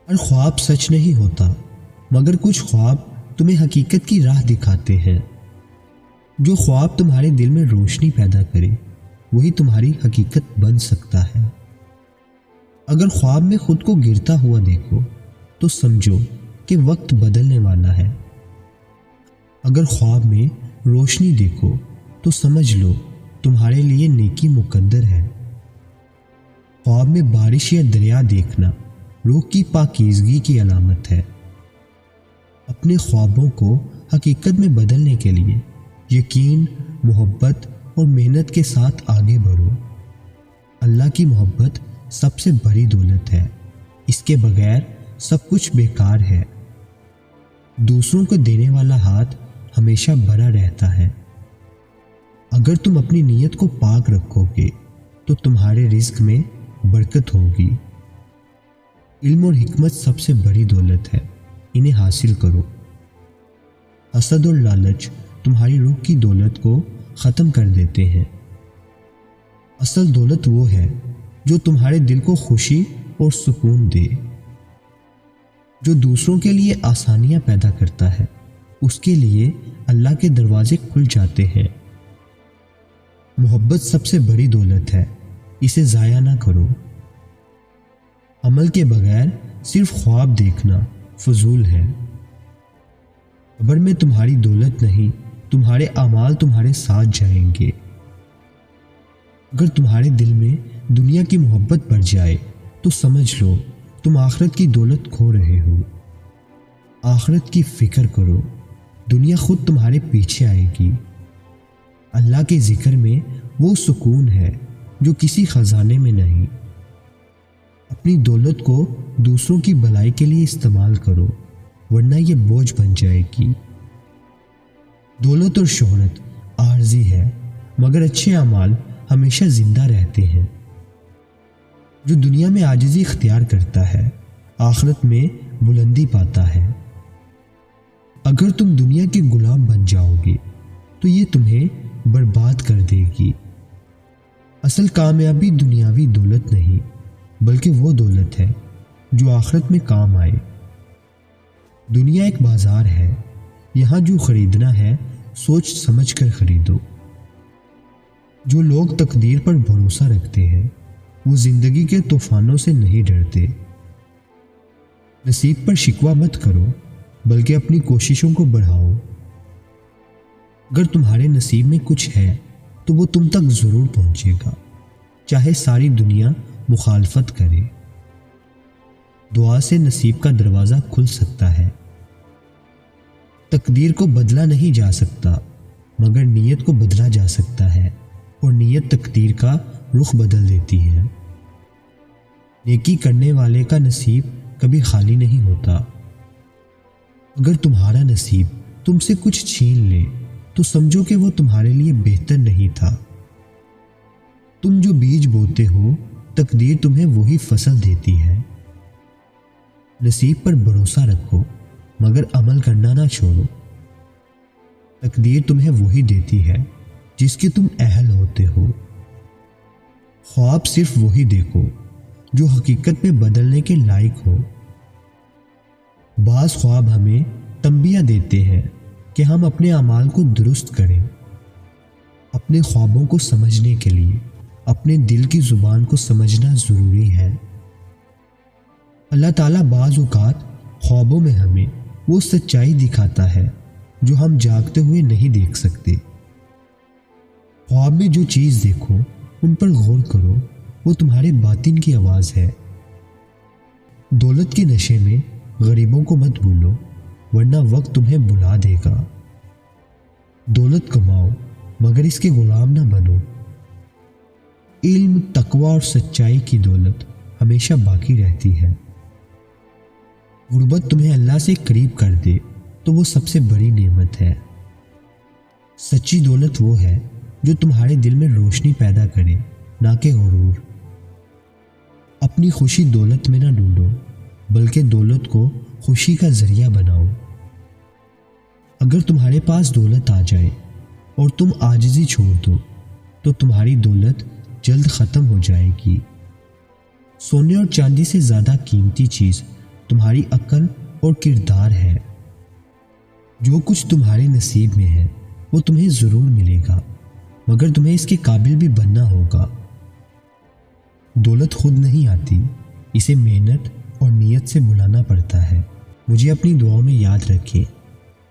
ہر خواب سچ نہیں ہوتا، مگر کچھ خواب تمہیں حقیقت کی راہ دکھاتے ہیں۔ جو خواب تمہارے دل میں روشنی پیدا کرے وہی تمہاری حقیقت بن سکتا ہے۔ اگر خواب میں خود کو گرتا ہوا دیکھو تو سمجھو کہ وقت بدلنے والا ہے۔ اگر خواب میں روشنی دیکھو تو سمجھ لو تمہارے لیے نیکی مقدر ہے۔ خواب میں بارش یا دریا دیکھنا روح کی پاکیزگی کی علامت ہے۔ اپنے خوابوں کو حقیقت میں بدلنے کے لیے یقین، محبت اور محنت کے ساتھ آگے بڑھو۔ اللہ کی محبت سب سے بڑی دولت ہے، اس کے بغیر سب کچھ بیکار ہے۔ دوسروں کو دینے والا ہاتھ ہمیشہ بھرا رہتا ہے۔ اگر تم اپنی نیت کو پاک رکھو گے تو تمہارے رزق میں برکت ہوگی۔ علم اور حکمت سب سے بڑی دولت ہے، انہیں حاصل کرو۔ حسد اور لالچ تمہاری روح کی دولت کو ختم کر دیتے ہیں۔ اصل دولت وہ ہے جو تمہارے دل کو خوشی اور سکون دے۔ جو دوسروں کے لیے آسانیاں پیدا کرتا ہے اس کے لیے اللہ کے دروازے کھل جاتے ہیں۔ محبت سب سے بڑی دولت ہے، اسے ضائع نہ کرو۔ عمل کے بغیر صرف خواب دیکھنا فضول ہے۔ قبر میں تمہاری دولت نہیں، تمہارے اعمال تمہارے ساتھ جائیں گے۔ اگر تمہارے دل میں دنیا کی محبت بڑھ جائے تو سمجھ لو تم آخرت کی دولت کھو رہے ہو۔ آخرت کی فکر کرو، دنیا خود تمہارے پیچھے آئے گی۔ اللہ کے ذکر میں وہ سکون ہے جو کسی خزانے میں نہیں۔ اپنی دولت کو دوسروں کی بھلائی کے لیے استعمال کرو، ورنہ یہ بوجھ بن جائے گی۔ دولت اور شہرت عارضی ہے، مگر اچھے اعمال ہمیشہ زندہ رہتے ہیں۔ جو دنیا میں عاجزی اختیار کرتا ہے آخرت میں بلندی پاتا ہے۔ اگر تم دنیا کے غلام بن جاؤ گے تو یہ تمہیں برباد کر دے گی۔ اصل کامیابی دنیاوی دولت نہیں، بلکہ وہ دولت ہے جو آخرت میں کام آئے۔ دنیا ایک بازار ہے، یہاں جو خریدنا ہے سوچ سمجھ کر خریدو۔ جو لوگ تقدیر پر بھروسہ رکھتے ہیں وہ زندگی کے طوفانوں سے نہیں ڈرتے۔ نصیب پر شکوہ مت کرو بلکہ اپنی کوششوں کو بڑھاؤ۔ اگر تمہارے نصیب میں کچھ ہے تو وہ تم تک ضرور پہنچے گا، چاہے ساری دنیا مخالفت کرے۔ دعا سے نصیب کا دروازہ کھل سکتا ہے۔ تقدیر کو بدلا نہیں جا سکتا، مگر نیت کو بدلا جا سکتا ہے، اور نیت تقدیر کا رخ بدل دیتی ہے۔ نیکی کرنے والے کا نصیب کبھی خالی نہیں ہوتا۔ اگر تمہارا نصیب تم سے کچھ چھین لے تو سمجھو کہ وہ تمہارے لیے بہتر نہیں تھا۔ تم جو بیج بوتے ہو تقدیر تمہیں وہی فصل دیتی ہے۔ نصیب پر بھروسہ رکھو مگر عمل کرنا نہ چھوڑو۔ تقدیر تمہیں وہی دیتی ہے جس کے تم اہل ہوتے ہو۔ خواب صرف وہی دیکھو جو حقیقت میں بدلنے کے لائق ہو۔ بعض خواب ہمیں تنبیہ دیتے ہیں کہ ہم اپنے اعمال کو درست کریں۔ اپنے خوابوں کو سمجھنے کے لیے اپنے دل کی زبان کو سمجھنا ضروری ہے۔ اللہ تعالیٰ بعض اوقات خوابوں میں ہمیں وہ سچائی دکھاتا ہے جو ہم جاگتے ہوئے نہیں دیکھ سکتے۔ خواب میں جو چیز دیکھو ان پر غور کرو، وہ تمہارے باطن کی آواز ہے۔ دولت کے نشے میں غریبوں کو مت بھولو، ورنہ وقت تمہیں بلا دے گا۔ دولت کماؤ مگر اس کے غلام نہ بنو۔ علم، تقوی اور سچائی کی دولت ہمیشہ باقی رہتی ہے۔ غربت تمہیں اللہ سے قریب کر دے تو وہ سب سے بڑی نعمت ہے۔ سچی دولت وہ ہے جو تمہارے دل میں روشنی پیدا کرے، نہ کہ غرور۔ اپنی خوشی دولت میں نہ ڈھونڈو بلکہ دولت کو خوشی کا ذریعہ بناؤ۔ اگر تمہارے پاس دولت آ جائے اور تم عاجزی چھوڑ دو تو تمہاری دولت جلد ختم ہو جائے گی۔ سونے اور چاندی سے زیادہ قیمتی چیز تمہاری عقل اور کردار ہے۔ جو کچھ تمہارے نصیب میں ہے وہ تمہیں ضرور ملے گا، مگر تمہیں اس کے قابل بھی بننا ہوگا۔ دولت خود نہیں آتی، اسے محنت اور نیت سے بلانا پڑتا ہے۔ مجھے اپنی دعاؤں میں یاد رکھیں۔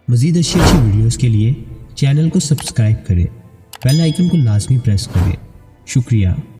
مزید اچھی ویڈیوز کے لیے چینل کو سبسکرائب کریں، بیل آئیکن کو لازمی پریس کریں۔ شکریہ۔